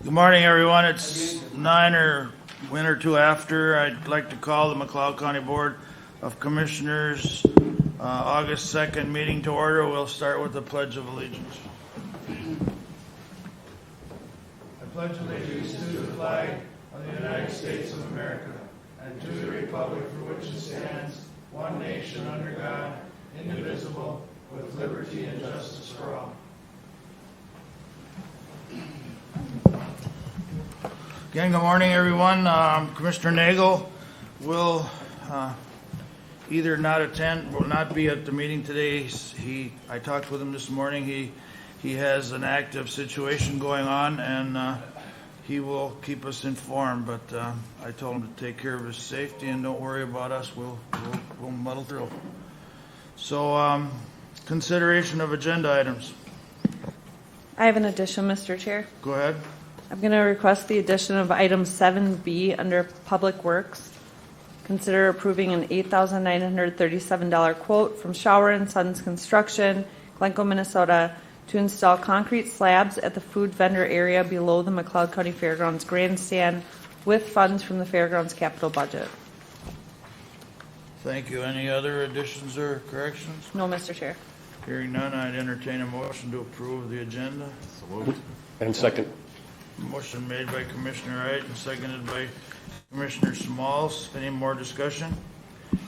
Good morning, everyone. It's 9 or 1 or 2 after. I'd like to call the McLeod County Board of Commissioners August 2nd meeting to order. We'll start with the Pledge of Allegiance. I pledge allegiance to the flag of the United States of America and to the republic for which it stands, one nation under God, indivisible, with liberty and justice for all. Again, good morning, everyone. Commissioner Nagel will either not attend, will not be at the meeting today. I talked with him this morning. He has an active situation going on, and he will keep us informed. But I told him to take care of his safety and don't worry about us. We'll muddle through. So, consideration of agenda items. I have an addition, Mr. Chair. Go ahead. I'm going to request the addition of item 7B under Public Works. Consider approving an $8,937 quote from Shower & Sons Construction, Glencoe, Minnesota, to install concrete slabs at the food vendor area below the McLeod County Fairgrounds grandstand with funds from the Fairgrounds capital budget. Thank you. Any other additions or corrections? No, Mr. Chair. Hearing none, I'd entertain a motion to approve the agenda. And second. Motion made by Commissioner Wright and seconded by Commissioner Smalls. Any more discussion?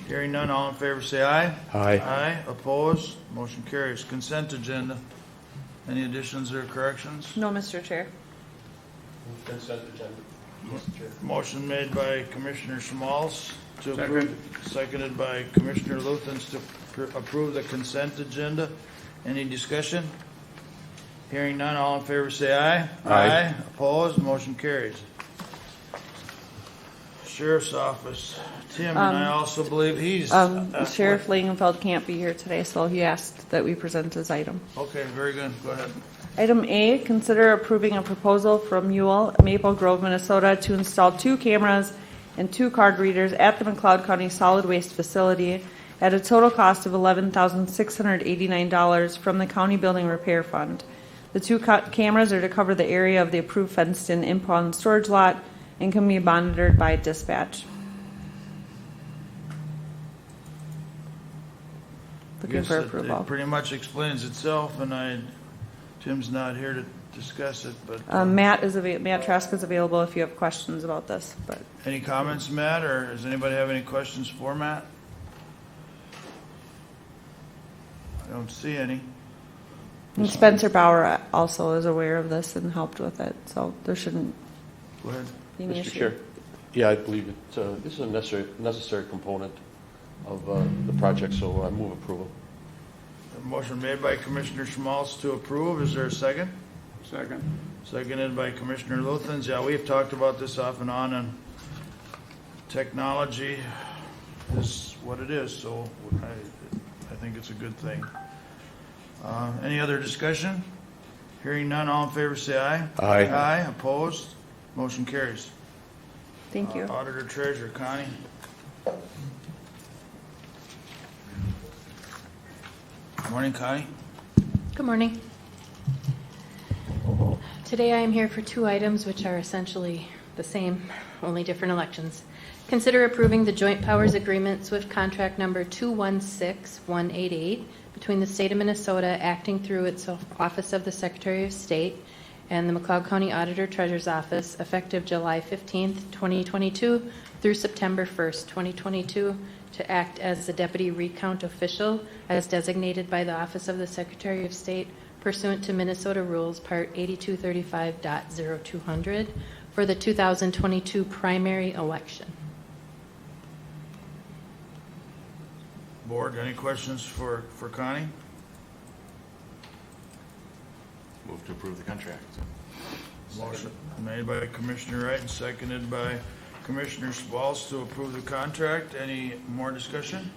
Hearing none, all in favor say aye. Aye. Aye. Opposed? Motion carries. Consent agenda. Any additions or corrections? No, Mr. Chair. Consent agenda. Mr. Chair. Motion made by Commissioner Smalls to approve, seconded by Commissioner Luthens to approve the consent agenda. Any discussion? Hearing none, all in favor say aye. Aye. Opposed? Motion carries. Sheriff's Office. Tim, and I also believe he's... Sheriff Langenfeld can't be here today, so he asked that we present his item. Okay, very good. Go ahead. Item A, consider approving a proposal from Ewell, Maple Grove, Minnesota to install 2 cameras and 2 card readers at the McLeod County Solid Waste Facility at a total cost of $11,689 from the County Building Repair Fund. The 2 cameras are to cover the area of the approved fenced-in impound storage lot and can be monitored by dispatch. Looking for approval. It pretty much explains itself, and Tim's not here to discuss it, but... Matt Trask is available if you have questions about this. But Any comments, Matt, or does anybody have any questions for Matt? I don't see any. And Spencer Bauer also is aware of this and helped with it, so there shouldn't Go ahead. be an Mr. issue. Chair. Yeah, I believe this is a necessary component of the project, so I move approval. A motion made by Commissioner Schmaltz to approve. Is there a second? Second. Seconded by Commissioner Luthens. Yeah, we've talked about this off and on, and technology is what it is, so I think it's a good thing. Any other discussion? Hearing none, all in favor say aye. Aye. Aye. Opposed? Motion carries. Thank you. Auditor Treasurer Connie. Good morning, Connie. Good morning. Today I am here for 2 items which are essentially the same, only different elections. Consider approving the Joint Powers Agreement Swift Contract Number 216188 between the State of Minnesota acting through its Office of the Secretary of State and the McLeod County Auditor Treasurer's Office effective July 15th, 2022 through September 1st, 2022 to act as the Deputy Recount Official as designated by the Office of the Secretary of State pursuant to Minnesota Rules Part 8235.0200 for the 2022 primary election. Board, any questions for Connie? Move to approve the contract. Motion made by Commissioner Wright and seconded by Commissioner Spalz to approve the contract. Any more discussion?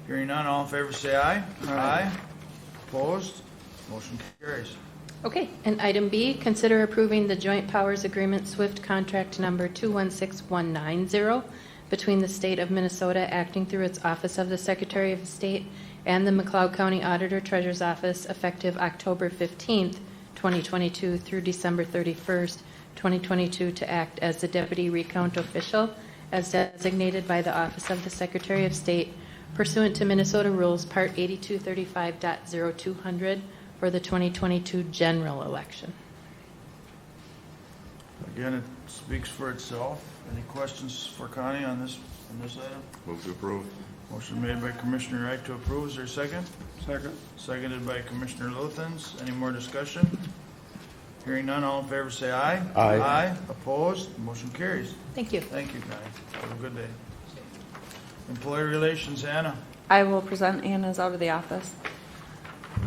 Hearing none, all in favor say aye. Aye. Opposed? Motion carries. Okay, and item B, consider approving the Joint Powers Agreement Swift Contract Number 216190 between the State of Minnesota acting through its Office of the Secretary of State and the McLeod County Auditor Treasurer's Office effective October 15th, 2022 through December 31st, 2022, to act as the deputy recount official as designated by the Office of the Secretary of State pursuant to Minnesota Rules Part 8235.0200 for the 2022 general election. Again, it speaks for itself. Any questions for Connie on this item? Move to approve. Motion made by Commissioner Wright to approve. Is there a second? Second. Seconded by Commissioner Luthens. Any more discussion? Hearing none, all in favor say aye. Aye. Aye. Opposed? Motion carries. Thank you. Thank you, Connie. Have a good day. Employee Relations, Anna. I will present. Anna's out of the office.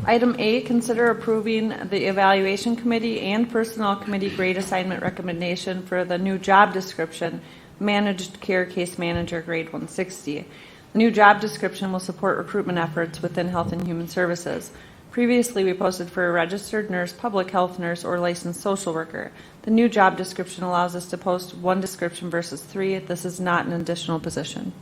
Item A, consider approving the Evaluation Committee and Personnel Committee grade assignment recommendation for the new job description, Managed Care Case Manager, grade 160. The new job description will support recruitment efforts within Health and Human Services. Previously, we posted for a registered nurse, public health nurse, or licensed social worker. The new job description allows us to post one description versus 3. This is not an additional position.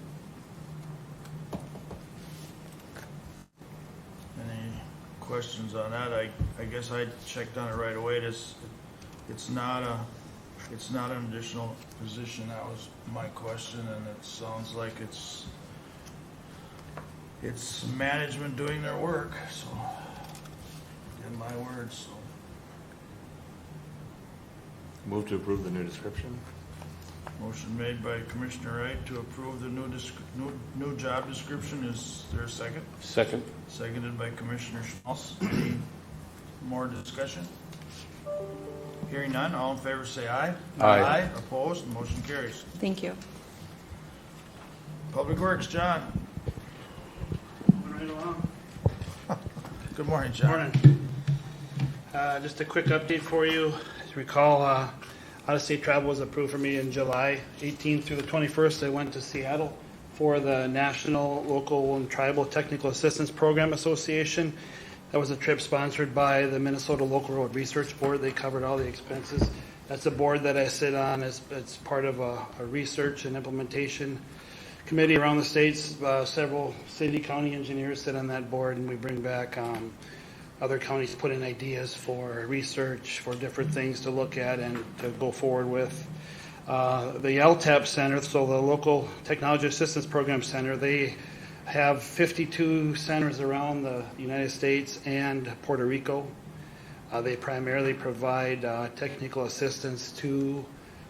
Any questions on that? I guess I checked on it right away. It's not an additional position. That was my question, and it sounds like it's management doing their work, so, in my words, so. Move to approve the new description. Motion made by Commissioner Wright to approve the new job description. Is there a second? Second. Seconded by Commissioner Schmaltz. Any more discussion? Hearing none, all in favor say aye. Aye. Opposed? Motion carries. Thank you. Public Works, John. Right along. Good morning, John. Morning. Just a quick update for you. As you recall, out-of-state travel was approved for me in July 18th through the 21st. I went to Seattle for the National, Local, and Tribal Technical Assistance Program Association. That was a trip sponsored by the Minnesota Local Road Research Board. They covered all the expenses. That's a board that I sit on as part of a research and implementation committee around the states. Several city, county engineers sit on that board, and we bring back other counties put in ideas for research, for different things to look at and to go forward with. The LTAP Center, so the Local Technology Assistance Program Center, they have 52 centers around the United States and Puerto Rico. They primarily provide technical assistance to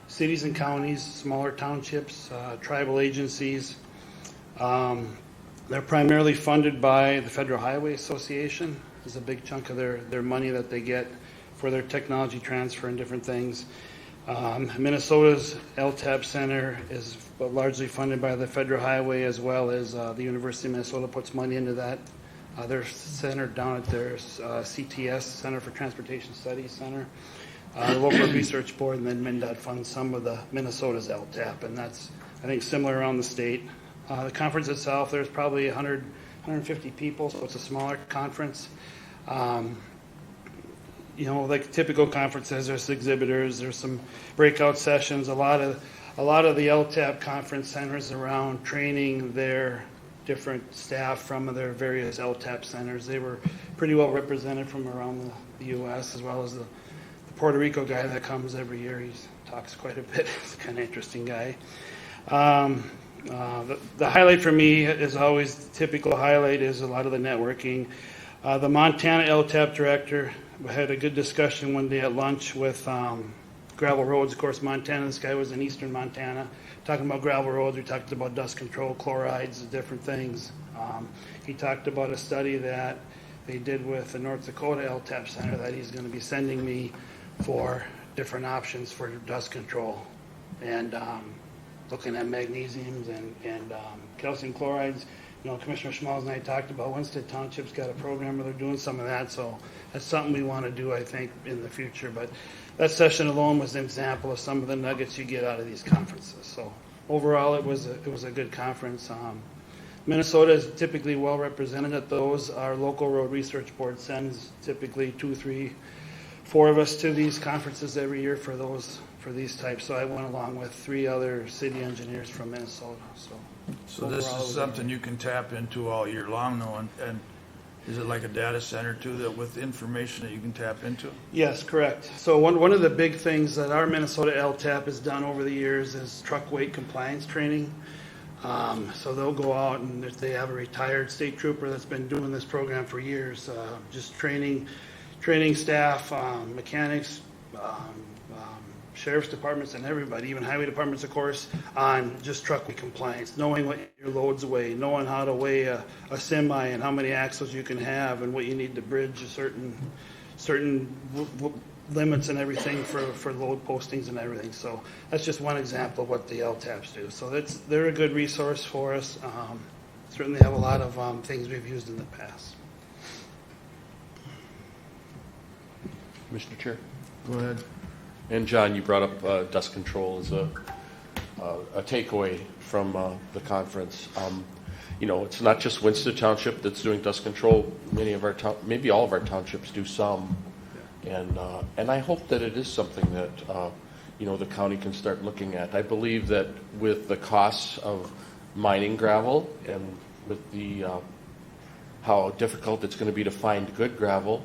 cities and counties, smaller townships, tribal agencies. They're primarily funded by the Federal Highway Association. There's a big chunk of their money that they get for their technology transfer and different things. Minnesota's LTAP Center is largely funded by the Federal Highway, as well as the University of Minnesota puts money into that. They're centered down at their CTS, Center for Transportation Studies Center. The Local Research Board, and then MnDOT funds some of the Minnesota's LTAP, and that's, I think, similar around the state. The conference itself, there's probably 100, 150 people, so it's a smaller conference. You know, like typical conferences, there's exhibitors, there's some breakout sessions. A lot of the LTAP conference centers around training their different staff from their various LTAP centers. They were pretty well represented from around the U.S., as well as the Puerto Rico guy that comes every year. He talks quite a bit. He's a kind of interesting guy. The highlight for me is always the typical highlight is a lot of the networking. The Montana LTAP director had a good discussion one day at lunch with gravel roads. Of course, Montana, this guy was in eastern Montana, talking about gravel roads. We talked about dust control, chlorides, different things. He talked about a study that they did with the North Dakota LTAP Center that he's going to be sending me for different options for dust control, and looking at magnesiums and calcium chlorides. You know, Commissioner Schmalz and I talked about Winston Township's got a program where they're doing some of that, so that's something we want to do, I think, in the future. But that session alone was an example of some of the nuggets you get out of these conferences. So overall, it was a good conference. Minnesota is typically well represented at those. Our local road research board sends typically 2, 3, 4 of us to these conferences every year for these types. So I went along with 3 other city engineers from Minnesota. So So this is something you can tap into all year long, though, and Is it like a data center too, that with information that you can tap into? Yes, correct. So one of the big things that our Minnesota LTAP has done over the years is truck weight compliance training. So they'll go out, and if they have a retired state trooper that's been doing this program for years, just training staff, mechanics, sheriff's departments, and everybody, even highway departments, of course, on just truck weight compliance, knowing what your loads weigh, knowing how to weigh a semi and how many axles you can have, and what you need to bridge a certain limits and everything for load postings and everything. So that's just one example of what the LTAPs do. So they're a good resource for us. Certainly have a lot of things we've used in the past. Mr. Chair. Go ahead. And John, you brought up dust control as a takeaway from the conference. It's not just Winston Township that's doing dust control. Many of our maybe all of our townships do some, and I hope that it is something that the county can start looking at. I believe that with the costs of mining gravel and with the how difficult it's going to be to find good gravel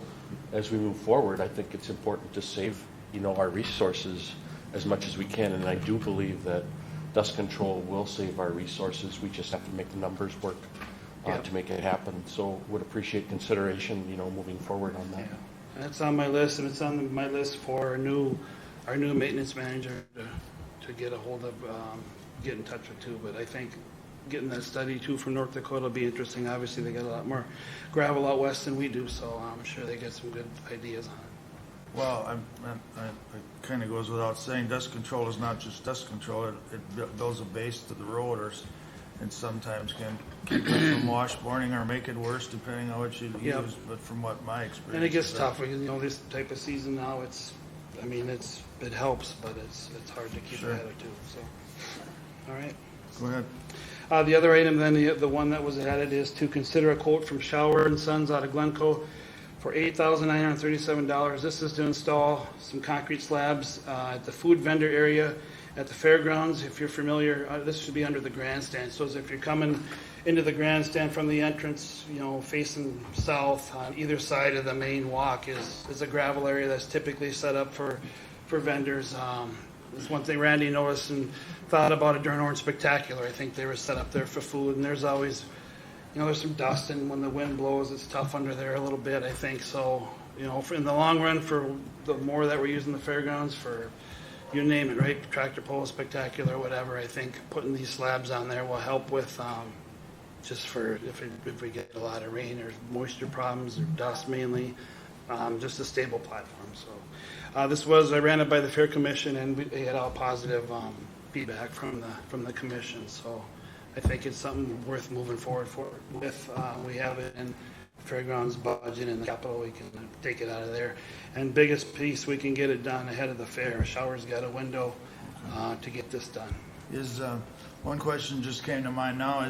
as we move forward, I think it's important to save our resources as much as we can, and I do believe that dust control will save our resources. We just have to make the numbers work to make it happen. So would appreciate consideration, moving forward on that. Yeah. That's on my list, and it's on my list for our new maintenance manager to get a hold of, get in touch with too. But I think getting that study too from North Dakota will be interesting. Obviously, they got a lot more gravel out west than we do, so I'm sure they get some good ideas on it. Well, it kind of goes without saying, dust control is not just dust control. It builds a base to the road, and sometimes can keep it from washboarding or make it worse depending on what you use. But from what my experience, and it gets tough. This type of season now, it helps, but it's hard to keep ahead of too. So, all right. Go ahead. The other item, then the one that was added, is to consider a quote from Shower and Sons out of Glencoe for $8,937. This is to install some concrete slabs at the food vendor area at the fairgrounds. If you're familiar, this should be under the grandstand. So as if you're coming into the grandstand from the entrance, facing south, on either side of the main walk is a gravel area that's typically set up for vendors. There's one thing Randy noticed and thought about it during Orange Spectacular. I think they were set up there for food, and there's always there's some dust, and when the wind blows, it's tough under there a little bit, I think. So, in the long run, for the more that we're using the fairgrounds, for you name it, right? Tractor pull, spectacular, whatever, I think putting these slabs on there will help with just for if we get a lot of rain or moisture problems or dust mainly, just a stable platform. So, I ran it by the Fair Commission, and we had all positive feedback from the commission. So, I think it's something worth moving forward with. We have it in fairgrounds budget and the capital. We can take it out of there. And biggest piece, we can get it done ahead of the fair. Shower's got a window to get this done. One question just came to mind now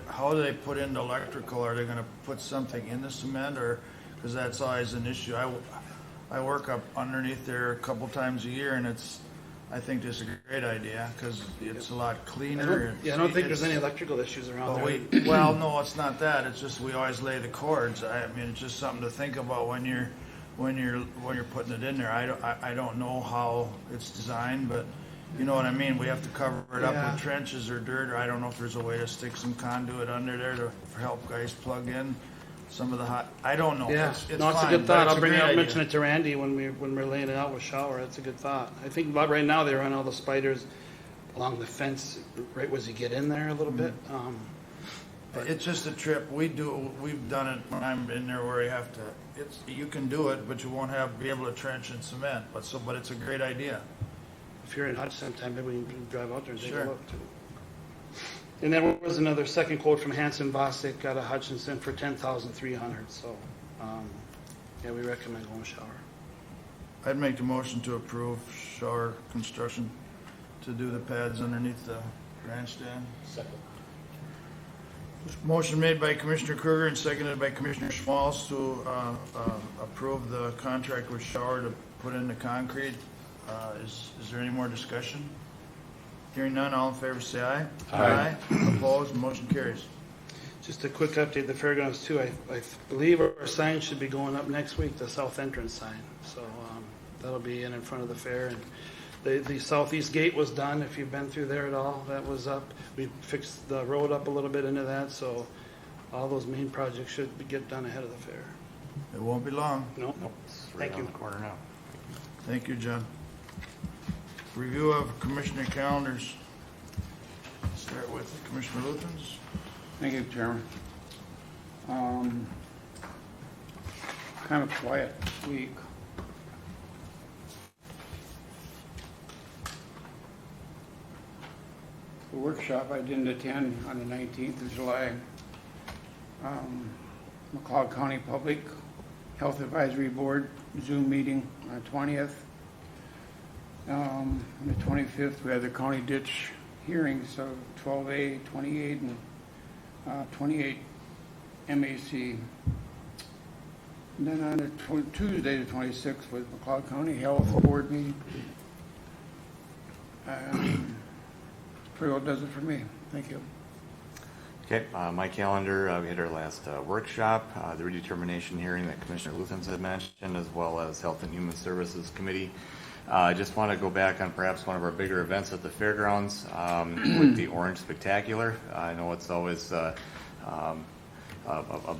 how do they put in the electrical? Are they going to put something in the cement, or because that's always an issue? I work up underneath there a couple times a year, and I think this is a great idea because it's a lot cleaner. I don't think there's any electrical issues around there. Well, no, it's not that. It's just we always lay the cords. It's just something to think about when you're putting it in there. I don't know how it's designed, but you know what I mean. We have to cover it up with trenches or dirt, or I don't know if there's a way to stick some conduit under there to help guys plug in some of the hot. I don't know. Yeah, it's it's fine, a good thought. I'll mention it. it to Randy when we're laying it out with Shower. That's a good thought. I think about right now they run all the spiders along the fence right as you get in there a little bit. It's just a trip. We've done it when I'm in there where you have to. You can do it, but you won't be able to trench and cement. But it's a great idea. If you're in Hutch sometime, maybe we can drive out there and take Sure. a look too. And there was another second quote from Hanson Vosick out of Hutchinson for $10,300. So, we recommend going Shower. I'd make the motion to approve Shower Construction to do the pads underneath the grandstand. Second. Motion made by Commissioner Kruger and seconded by Commissioner Schmalz to approve the contract with Shower to put in the concrete. Is there any more discussion? Hearing none, all in favor say aye. Aye. Opposed, motion carries. Just a quick update, the fairgrounds too, I believe our sign should be going up next week, the south entrance sign. So that'll be in front of the fair. And the southeast gate was done, if you've been through there at all, that was up. We fixed the road up a little bit into that, so all those main projects should get done ahead of the fair. It won't be long. Nope. It's right Thank on you. the corner now. Thank you, John. Review of commissioner calendars. Start with Commissioner Luthen's. Thank you, Chairman. Kind of quiet week. The workshop I didn't attend on the 19th of July. McLeod County Public Health Advisory Board Zoom meeting on the 20th. On the 25th, we had the county ditch hearings of 12A, 28, and 28 MAC. And then on the Tuesday, the 26th, was McLeod County Health Board meeting. Pretty well does it for me. Thank you. Okay, my calendar, we had our last workshop, the redetermination hearing that Commissioner Luthens had mentioned, as well as Health and Human Services Committee. I just want to go back on perhaps one of our bigger events at the fairgrounds with the Orange Spectacular. I know it's always a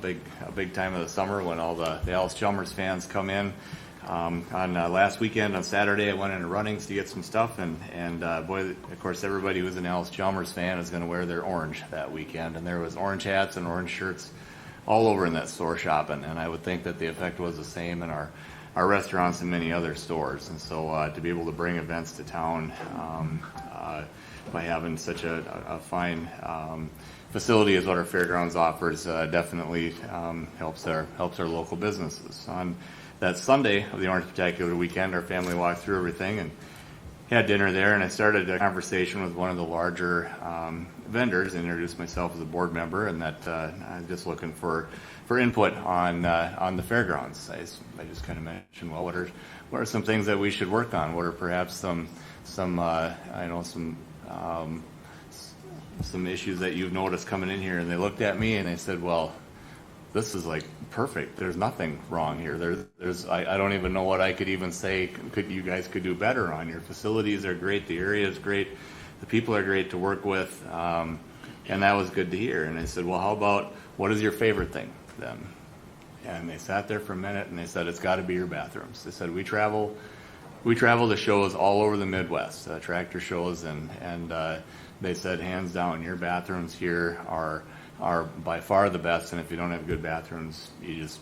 big time of the summer when all the Alice Chalmers fans come in. On last weekend on Saturday, I went into Runnings to get some stuff, and boy, of course, everybody who's an Alice Chalmers fan is going to wear their orange that weekend, and there was orange hats and orange shirts all over in that store shopping, and I would think that the effect was the same in our restaurants and many other stores. And so to be able to bring events to town by having such a fine facility as what our fairgrounds offers definitely helps our local businesses. On that Sunday of the Orange Spectacular weekend, our family walked through everything and had dinner there, and I started a conversation with one of the larger vendors and introduced myself as a board member, and that I was just looking for input on the fairgrounds. I just kind of mentioned, well, what are some things that we should work on? What are perhaps some issues that you've noticed coming in here? And they looked at me and they said, well, this is like perfect. There's nothing wrong here. I don't even know what I could even say you guys could do better on. Your facilities are great. The area is great. The people are great to work with. And that was good to hear. And I said, well, how about, what is your favorite thing then? And they sat there for a minute and they said, it's got to be your bathrooms. They said, we travel to shows all over the Midwest, tractor shows, and they said, hands down, your bathrooms here are by far the best, and if you don't have good bathrooms, it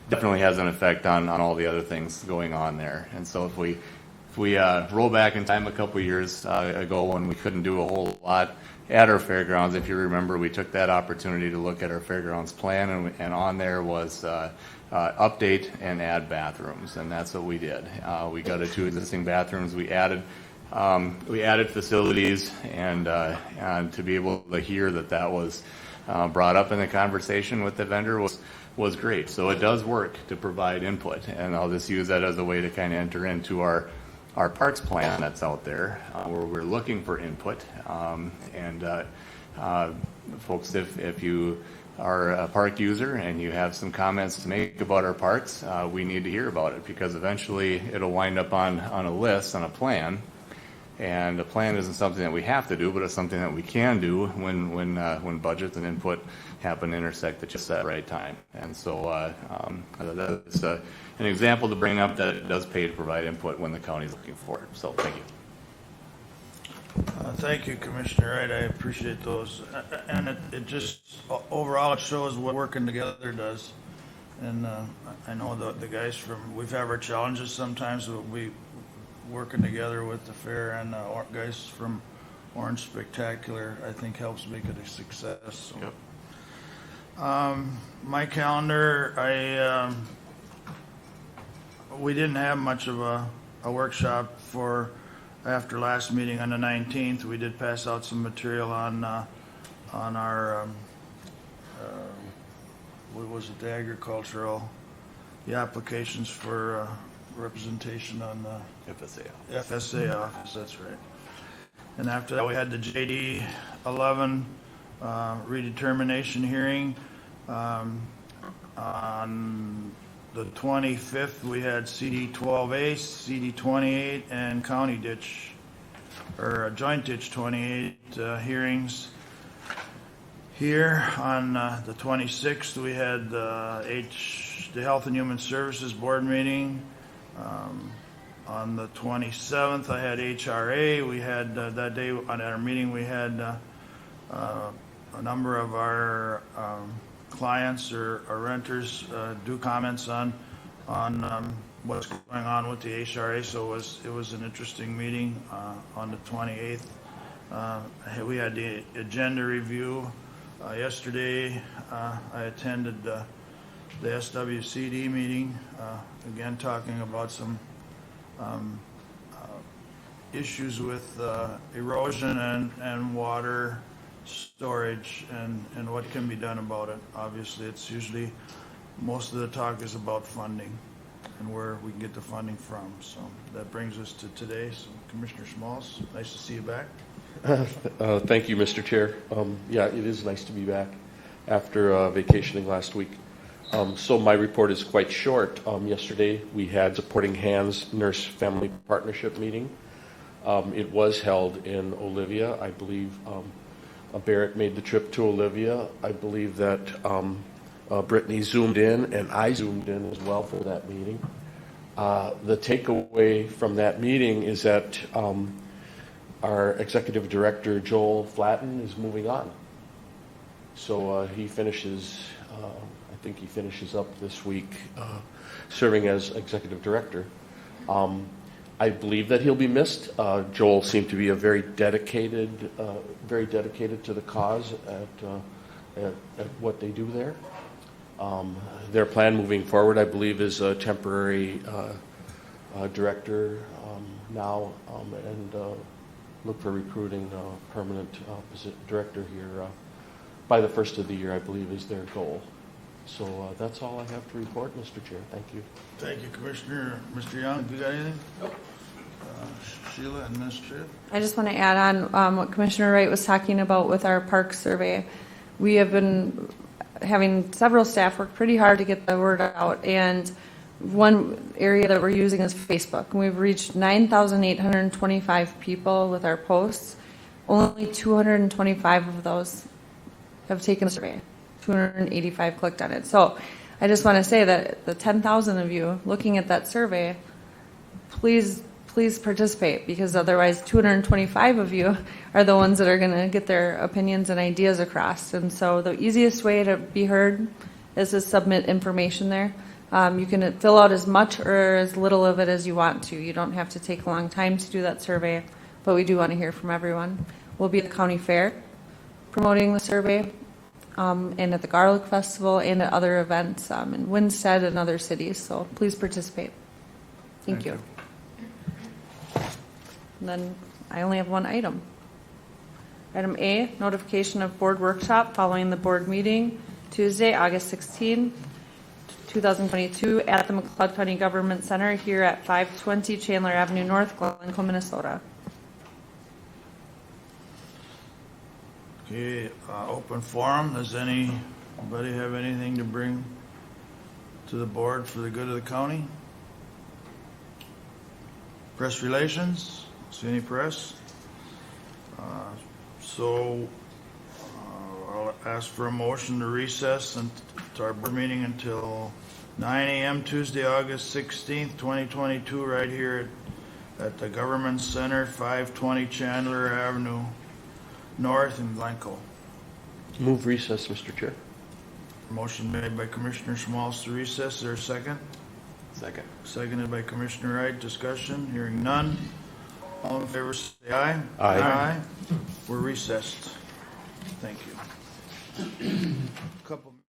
definitely has an effect on all the other things going on there. And so if we roll back in time a couple of years ago when we couldn't do a whole lot at our fairgrounds, if you remember, we took that opportunity to look at our fairgrounds plan, and on there was update and add bathrooms, and that's what we did. We got 2 existing bathrooms. We added facilities, and to be able to hear that was brought up in the conversation with the vendor was great. So it does work to provide input, and I'll just use that as a way to kind of enter into our parks plan that's out there, where we're looking for input. Folks, if you are a park user and you have some comments to make about our parks, we need to hear about it, because eventually it'll wind up on a list, on a plan. And a plan isn't something that we have to do, but it's something that we can do when budgets and input happen to intersect at just that right time. And so that's an example to bring up that it does pay to provide input when the county's looking for it. So thank you. Thank you, Commissioner Wright. I appreciate those. And it just, overall, it shows what working together does. And I know the guys we've had our challenges sometimes, but we working together with the fair and guys from Orange Spectacular, I think, helps make it a success. So. Yep. My calendar, we didn't have much of a workshop for after last meeting on the 19th. We did pass out some material on our what was it, the agricultural, the applications for representation on the FSA office, that's right. And after that, we had the JD 11 redetermination hearing. On the 25th, we had CD 12A, CD 28, and county ditch, or joint ditch 28 hearings. Here on the 26th, we had the Health and Human Services Board meeting. On the 27th, I had HRA. We had that day on our meeting, we had a number of our clients or renters do comments on what's going on with the HRA. So it was an interesting meeting on the 28th. We had the agenda review yesterday. I attended the SWCD meeting, again talking about some issues with erosion and water storage and what can be done about it. Obviously, it's usually, most of the talk is about funding and where we can get the funding from. So that brings us to today. So Commissioner Smalls, nice to see you back. Thank you, Mr. Chair. Yeah, it is nice to be back after vacationing last week. So my report is quite short. Yesterday we had Supporting Hands Nurse Family Partnership meeting. It was held in Olivia. I believe Barrett made the trip to Olivia. I believe that Brittany zoomed in and I zoomed in as well for that meeting. The takeaway from that meeting is that our executive director, Joel Flatten, is moving on. So he finishes, I think he finishes up this week serving as executive director. I believe that he'll be missed. Joel seemed to be a very dedicated to the cause at what they do there. Their plan moving forward, I believe, is a temporary director now, and look for recruiting a permanent director here by the first of the year, I believe, is their goal. So that's all I have to report, Mr. Chair. Thank you. Thank you, Commissioner. Mr. Young, have you got anything? Nope. Sheila, administrative. I just want to add on what Commissioner Wright was talking about with our park survey. We have been having several staff work pretty hard to get the word out, and one area that we're using is Facebook. And we've reached 9,825 people with our posts. Only 225 of those have taken a survey. 285 clicked on it. So I just want to say that the 10,000 of you looking at that survey, please participate, because otherwise 225 of you are the ones that are going to get their opinions and ideas across. And so the easiest way to be heard is to submit information there. You can fill out as much or as little of it as you want to. You don't have to take a long time to do that survey, but we do want to hear from everyone. We'll be at the county fair promoting the survey, and at the Garlic Festival and at other events in Winstead and other cities. So please participate. Thank you. And then I only have one item. Item A, notification of board workshop following the board meeting Tuesday, August 16, 2022 at the McLeod County Government Center here at 520 Chandler Avenue North, Glencoe, Minnesota. Okay, open forum. Does anybody have anything to bring to the board for the good of the county? Press relations? See any press? So I'll ask for a motion to recess to our board meeting until 9 a.m. Tuesday, August 16th, 2022, right here at the Government Center, 520 Chandler Avenue North in Glencoe. Move recess, Mr. Chair. Motion made by Commissioner Schmalz to recess. Is there a second? Second. Seconded by Commissioner Wright. Discussion. Hearing none. All in favor say aye. Aye. We're recessed. Thank you. Couple